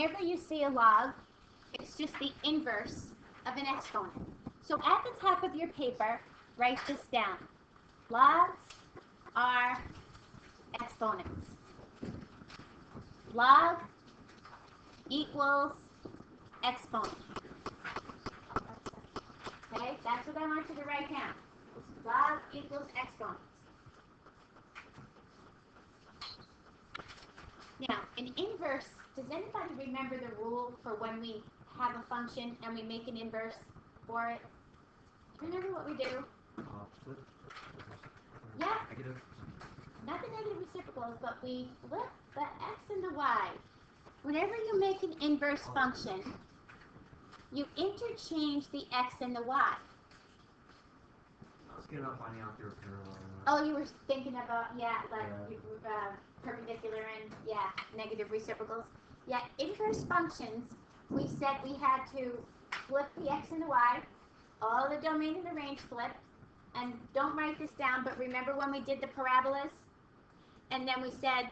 Whenever you see a log, it's just the inverse of an exponent. So at the top of your paper, write this down. Logs are exponents. Log equals exponent. Okay, that's what I want you to write down. Log equals exponents. Now, an inverse, does anybody remember the rule for when we have a function and we make an inverse for it? Remember what we do? Yeah. Not the negative reciprocals, but we flip the x and the y. Whenever you make an inverse function, you interchange the x and the y. Oh, you were thinking about, perpendicular and, negative reciprocals. Yeah, inverse functions, we said we had to flip the x and the y, all the domain and the range flip, and don't write this down, but remember when we did the parabolas? And then we said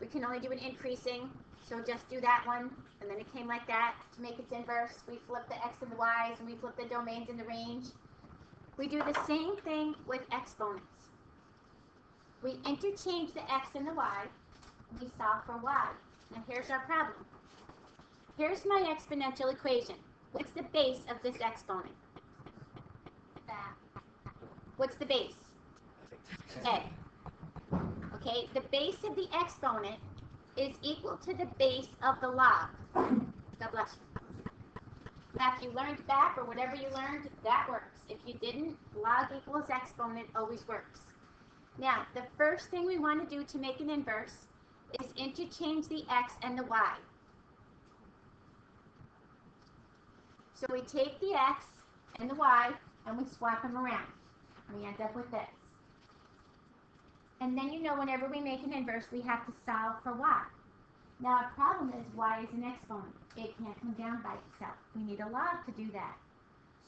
we can only do an increasing, so just do that one, and then it came like that. To make its inverse, we flip the x and the y's, and we flip the domains and the range. We do the same thing with exponents. We interchange the x and the y, and we solve for y. Now here's our problem. Here's my exponential equation. What's the base of this exponent? What's the base? A. Okay, the base of the exponent is equal to the base of the log. God bless you. Now, if you learned that or whatever you learned, that works. If you didn't, log equals exponent always works. Now, the first thing we want to do to make an inverse is interchange the x and the y. So we take the x and the y and we swap them around. We end up with this. And then whenever we make an inverse, we have to solve for y. Now, our problem is y is an exponent. It can't come down by itself. We need a log to do that.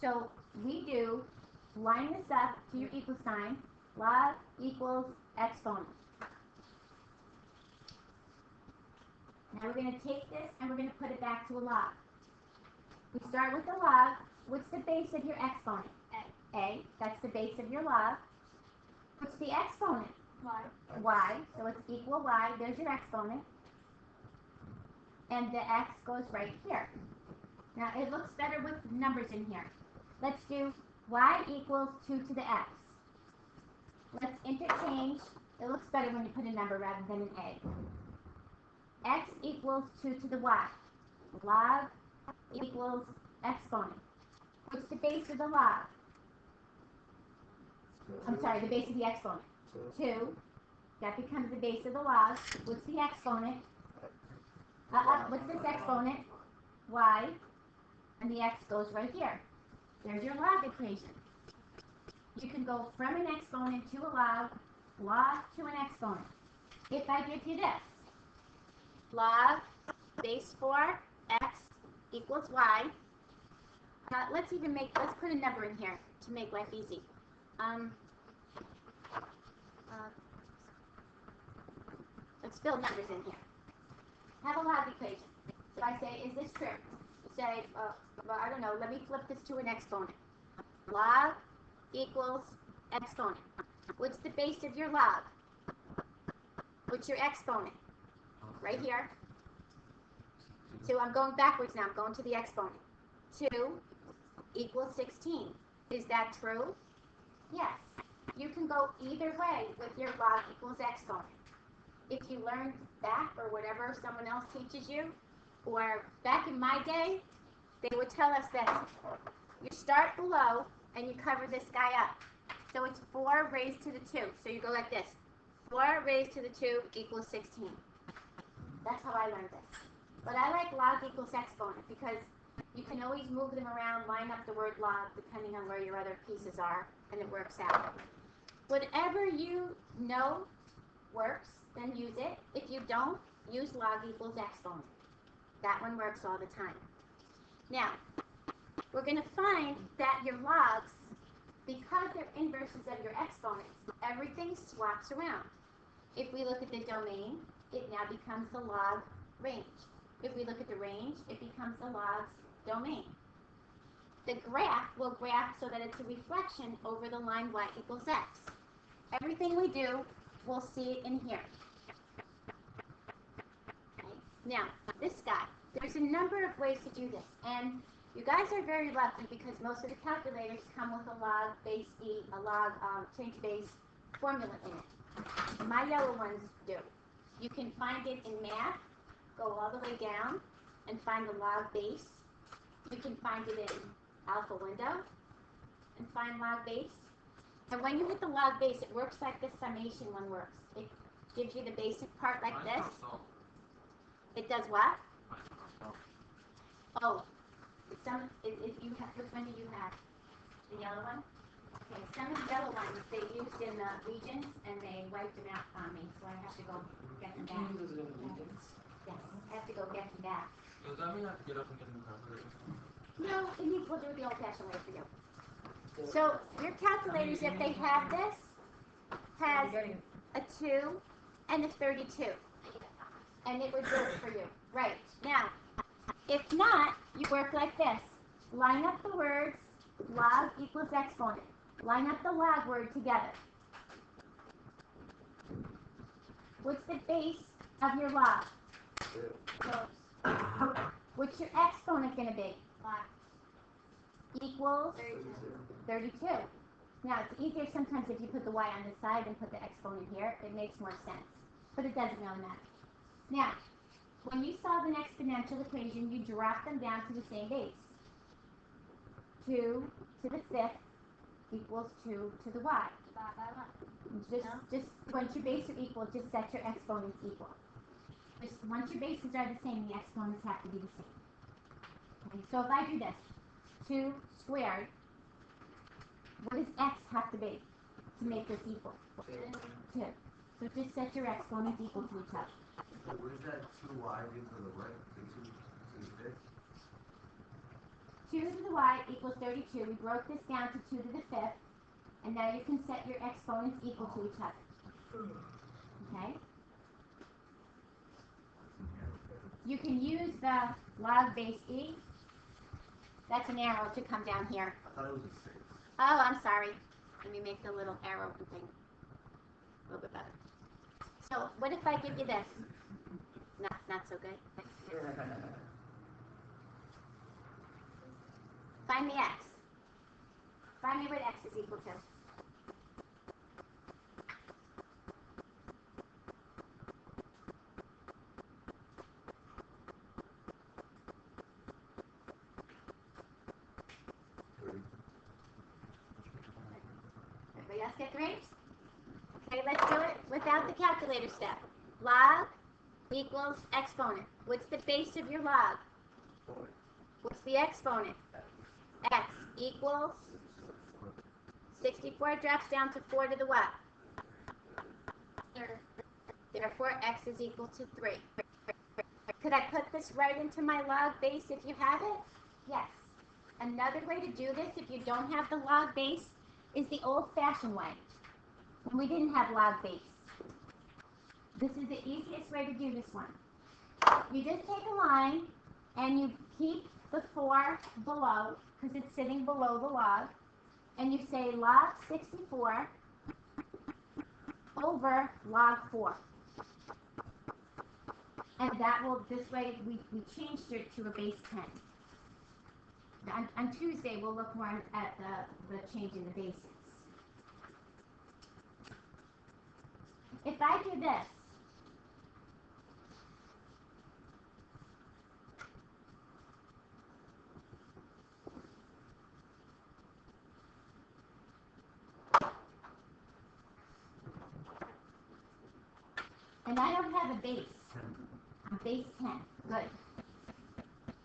So we do line this up to your equal sign. Log equals exponent. Now we're going to take this and we're going to put it back to a log. We start with the log. What's the base of your exponent? A. That's the base of your log. What's the exponent? Y. Y. So it's equal y. There's your exponent. And the x goes right here. Now it looks better with numbers in here. Let's do y equals 2 to the x. Let's interchange. It looks better when you put a number rather than an a. X equals 2 to the y. Log equals exponent. What's the base of the log? I'm sorry, the base of the exponent. 2. That becomes the base of the log. What's the exponent? What's this exponent? Y. And the x goes right here. There's your log equation. You can go from an exponent to a log to an exponent. If I give you this, log base 4 x equals y. Let's put a number in here to make life easy. Let's fill numbers in here. Have a log equation. So I say, is this true? You say, well, I don't know, let me flip this to an exponent. Log equals exponent. What's the base of your log? What's your exponent? Right here. So I'm going backwards now. I'm going to the exponent. 2 equals 16. Is that true? Yes. You can go either way with your log equals exponent. If you learned that or whatever someone else teaches you, or back in my day, they would tell us that you start below and you cover this guy up. So it's 4 raised to the 2. So you go like this. 4 raised to the 2 equals 16. That's how I learned this. But I like log equals exponent because you can always move them around, line up the word log depending on where your other pieces are, and it works out. Whatever you know works, then use it. If you don't, use log equals exponent. That one works all the time. Now, we're going to find that your logs, because they're inverses of your exponents, everything swaps around. If we look at the domain, it now becomes the log range. If we look at the range, it becomes the log's domain. The graph will graph so that it's a reflection over the line y equals x. Everything we do, we'll see it in here. Okay. Now, this guy, there's a number of ways to do this, and you guys are very lucky because most of the calculators come with a log base e, a log change base formula in it. My yellow ones do. You can find it in math, go all the way down and find the log base. You can find it in alpha window and find log base. And when you hit the log base, it works like the summation one works. It gives you the basic part like this. It does what? Oh, if you have, which one do you have? The yellow one? Okay, some of the yellow ones they used in the regions and they wiped them out on me, so I have to go get them back. Yes, I have to go get them back. Does that mean I have to get up and get in the calculator? No, it needs, we'll do it the old-fashioned way for you. So your calculators, if they have this, has a 2 and a 32. And it would work for you. Right. Now, if not, you work like this. Line up the words log equals exponent. Line up the log word together. What's the base of your log? What's your exponent going to be? Equals 32. Now, it's easier sometimes if you put the y on this side and put the exponent here. It makes more sense. But it doesn't really matter. Now, when you solve an exponential equation, you drop them down to the same base. 2 to the 5th equals 2 to the y. Just once your bases are equal, just set your exponents equal. Just once your bases are the same, the exponents have to be the same. Okay, so if I do this, 2 squared, what does x have to be to make this equal? 2. So just set your exponents equal to each other. So what is that 2y do to the right? The 2 to the 5th? 2 to the y equals 32. We broke this down to 2 to the 5th. And now you can set your exponents equal to each other. Okay? You can use the log base e. That's an arrow to come down here. I thought it was a 6. Oh, I'm sorry. Let me make the little arrow thing a little bit better. So what if I give you this? Not so good. Find the x. Find me what x is equal to. Everybody else get 3? Okay, let's do it without the calculator step. Log equals exponent. What's the base of your log? What's the exponent? X equals 64 drops down to 4 to the what? Therefore, x is equal to 3. Could I put this right into my log base if you have it? Yes. Another way to do this, if you don't have the log base, is the old-fashioned way. When we didn't have log base. This is the easiest way to do this one. You just take a line and you keep the 4 below, because it's sitting below the log, and you say log 64 over log 4. And that will, this way, we changed it to a base 10. On Tuesday, we'll look more at the change in the bases. If I do this, and I don't have a base, base 10, good.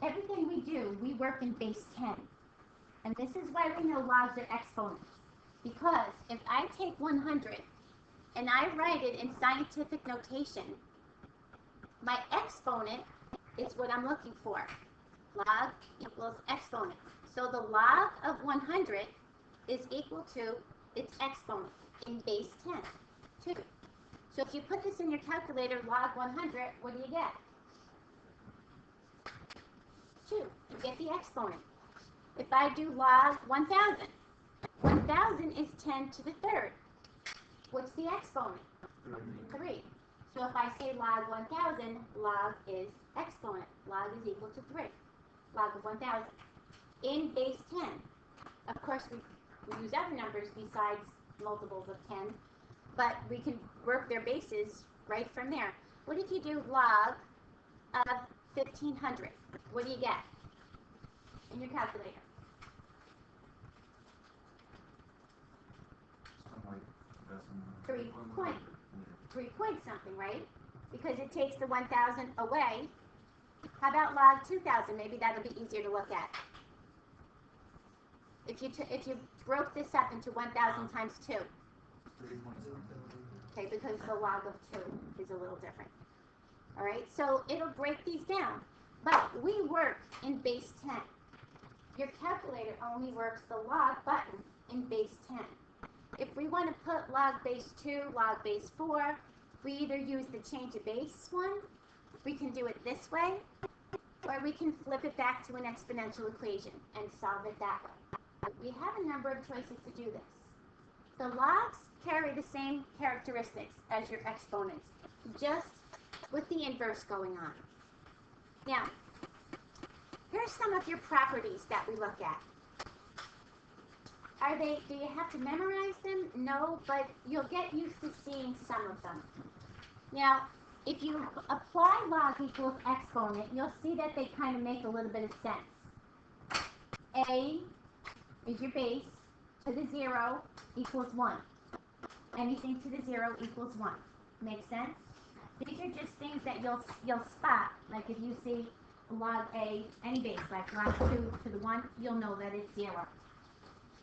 Everything we do, we work in base 10. And this is why we know logs are exponents. Because if I take 100 and I write it in scientific notation, my exponent is what I'm looking for. Log equals exponent. So the log of 100 is equal to its exponent in base 10, 2. So if you put this in your calculator, log 100, what do you get? the exponent? If I do log 1,000, 1,000 is 10 to the third. What's the exponent? 3. So if I say log 1,000, log is exponent. Log is equal to 3. Log of 1,000. In base 10, of course we use other numbers besides multiples of 10, but we can work their bases right from there. What if you do log of 1,500? What do you get in your calculator? Three point something, right? Because it takes the 1,000 away. How about log 2,000? Maybe that'll be easier to look at. If you broke this up into 1,000 times 2. Okay, because the log of 2 is a little different. All right, so it'll break these down. But we work in base 10. Your calculator only works the log button in base 10. If we want to put log base 2, log base 4, we either use the change of base one, we can do it this way, or we can flip it back to an exponential equation and solve it that way. We have a number of choices to do this. The logs carry the same characteristics as your exponents, just with the inverse going on. Now, here's some of your properties that we look at. Do you have to memorize them? No, but you'll get used to seeing some of them. Now, if you apply log equals exponent, you'll see that they kind of make a little bit of sense. A is your base, to the 0 equals 1. Anything to the 0 equals 1. Make sense? These are just things that you'll spot. Like if you see log A, any base, like log 2 to the 1, you'll know that it's 0.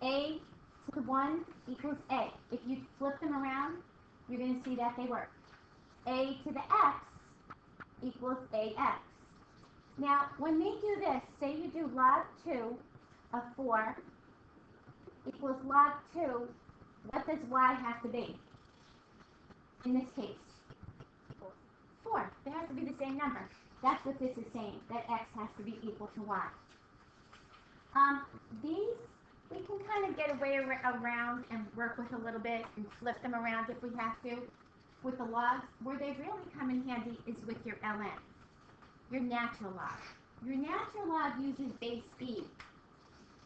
A to the 1 equals A. If you flip them around, you're going to see that they work. A to the x equals AX. Now, when they do this, say you do log 2 of 4 equals log 2, what does y have to be? In this case, 4. It has to be the same number. That's what this is saying, that x has to be equal to y. These, we can kind of get away around and work with a little bit and flip them around if we have to. With the logs, where they really come in handy is with your ln, your natural log. Your natural log uses base e.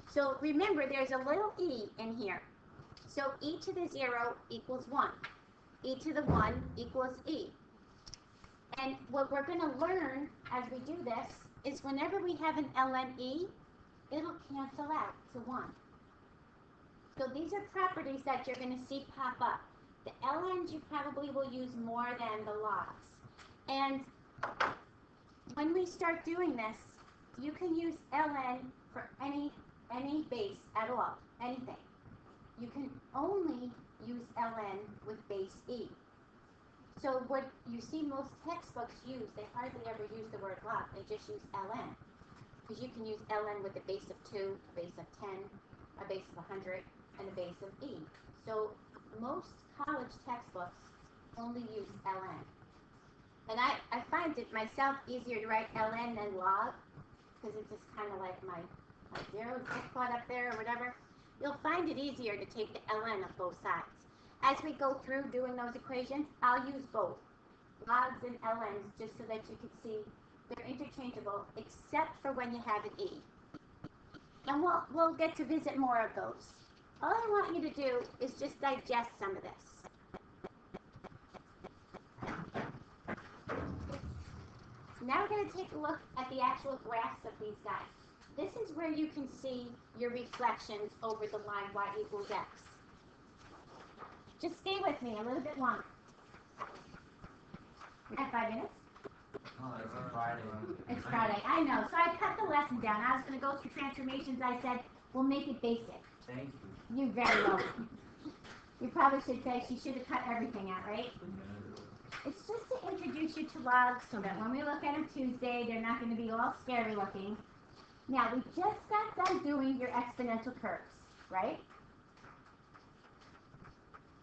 So remember, there's a little e in here. So e to the 0 equals 1. E to the 1 equals e. And what we're going to learn as we do this is whenever we have an ln e, it'll cancel out to 1. So these are properties that you're going to see pop up. The ln's you probably will use more than the logs. And when we start doing this, you can use ln for any base at all, anything. You can only use ln with base e. So what you see most textbooks use, they hardly ever use the word log, they just use ln. Because you can use ln with a base of 2, a base of 10, a base of 100, and a base of e. So most college textbooks only use ln. And I find it myself easier to write ln than log, because it's just kind of like my zeros get caught up there or whatever. You'll find it easier to take the ln of both sides. As we go through doing those equations, I'll use both, logs and ln's, just so that you can see they're interchangeable, except for when you have an e. And we'll get to visit more of those. All I want you to do is just digest some of this. Now we're going to take a look at the actual graphs of these guys. This is where you can see your reflections over the line y equals x. Just stay with me a little bit longer. At 5 minutes? Oh, it's a Friday. It's Friday, I know. So I cut the lesson down. I was going to go through transformations. I said, we'll make it basic. Thank you. You're very welcome. You probably should say she should have cut everything out, right? It's just to introduce you to logs so that when we look at them Tuesday, they're not going to be all scary looking. Now, we just got done doing your exponential curves, right?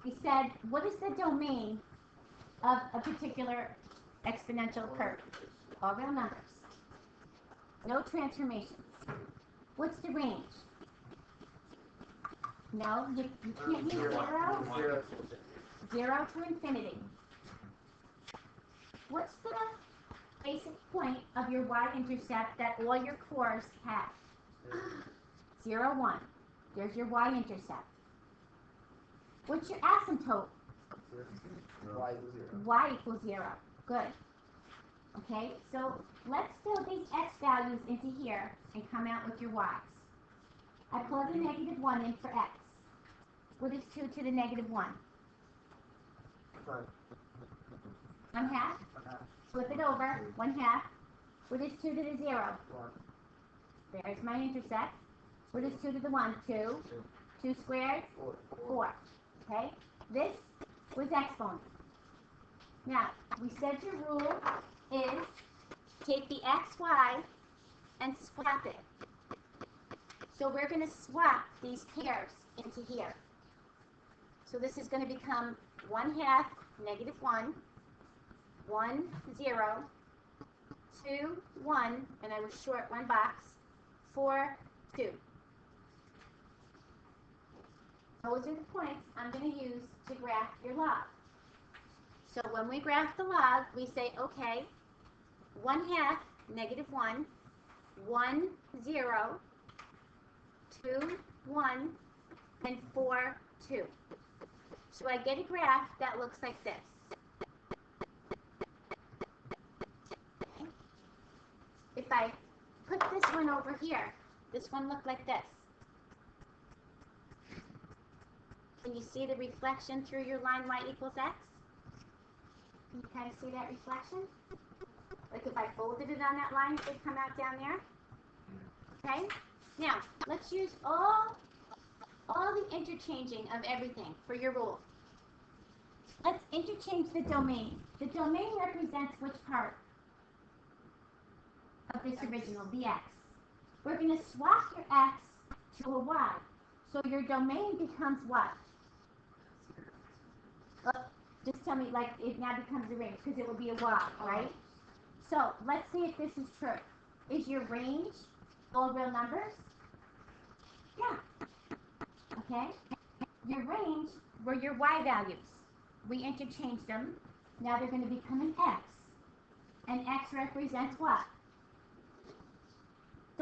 We said, what is the domain of a particular exponential curve? All real numbers. No transformations. What's the range? No, you can't use zero. 0 to infinity. What's the basic point of your y-intercept that all your cores have? 0, 1. There's your y-intercept. What's your asymptote? Y equals 0. Good. Okay, so let's fill these x values into here and come out with your y's. I plug a negative 1 in for x. What is 2 to the negative 1? 1 half. Flip it over. 1 half. What is 2 to the 0? There's my intercept. What is 2 to the 1? 2. 2 squared? 4. Okay? This was exponent. Now, we said your rule is take the xy and swap it. So we're going to swap these pairs into here. So this is going to become 1 half, negative 1, 1, 0, 2, 1, and I was short 1 box, 4, 2. Those are the points I'm going to use to graph your log. So when we graph the log, we say, okay, 1 half, negative 1, 1, 0, 2, 1, and 4, 2. So I get a graph that looks like this. Okay. If I put this one over here, this one looked like this. Can you see the reflection through your line y equals x? Can you kind of see that reflection? Like if I folded it on that line, it would come out down there. Okay? Now, let's use all the interchanging of everything for your rule. Let's interchange the domain. The domain represents which part of this original, the x. We're going to swap your x to a y. So your domain becomes what? Just tell me, like, it now becomes a range, because it will be a y, right? So, let's see if this is true. Is your range all real numbers? Yeah. Okay? Your range were your y values. We interchanged them. Now they're going to become an x. And x represents what?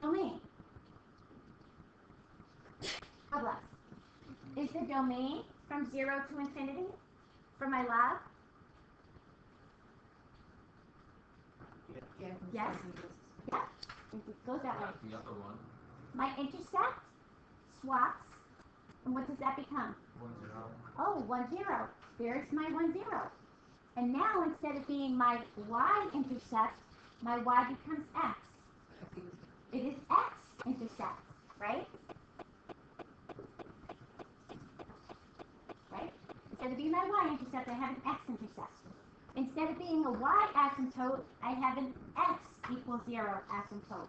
Domain. God bless. Is the domain from 0 to infinity for my log? Yes? Yeah. It goes that way. The upper one. My intercept swaps. And what does that become? 1, 0. Oh, 1, 0. There's my 1, 0. And now instead of being my y-intercept, my y becomes x. It is x-intercept, right? Right? Instead of being my y-intercept, I have an x-intercept. Instead of being a y-asymptote, I have an x equals 0 asymptote.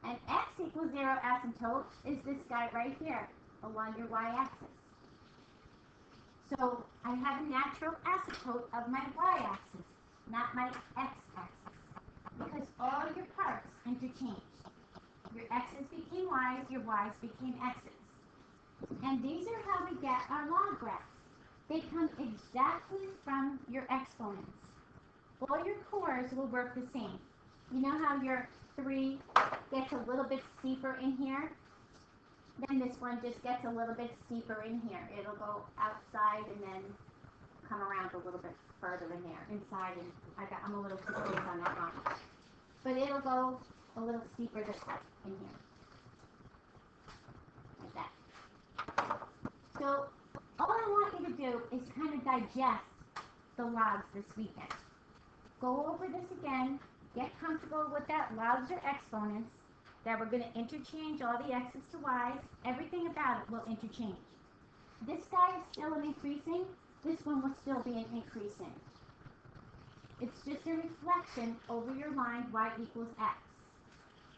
And x equals 0 asymptote is this guy right here along your y-axis. So I have a natural asymptote of my y-axis, not my x-axis, because all your parts interchanged. Your x's became y's, your y's became x's. And these are how we get our log graphs. They come exactly from your exponents. All your cores will work the same. You know how your 3 gets a little bit steeper in here? Then this one just gets a little bit steeper in here. It'll go outside and then come around a little bit further in there, inside, and I'm a little too close on that one. But it'll go a little steeper this way in here. Like that. So all I want you to do is kind of digest the logs this weekend. Go over this again. Get comfortable with that logs or exponents, that we're going to interchange all the x's to y's. Everything about it will interchange. This guy is still an increasing. This one will still be an increasing. It's just a reflection over your line y equals x.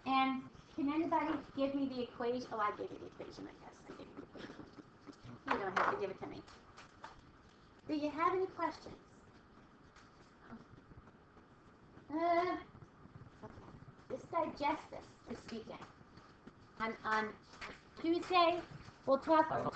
And can anybody give me the equation? Oh, I gave you the equation, I guess. I gave you the equation. You don't have to give it to me. Do you have any questions? Okay. This guy digest this weekend. On Tuesday, we'll talk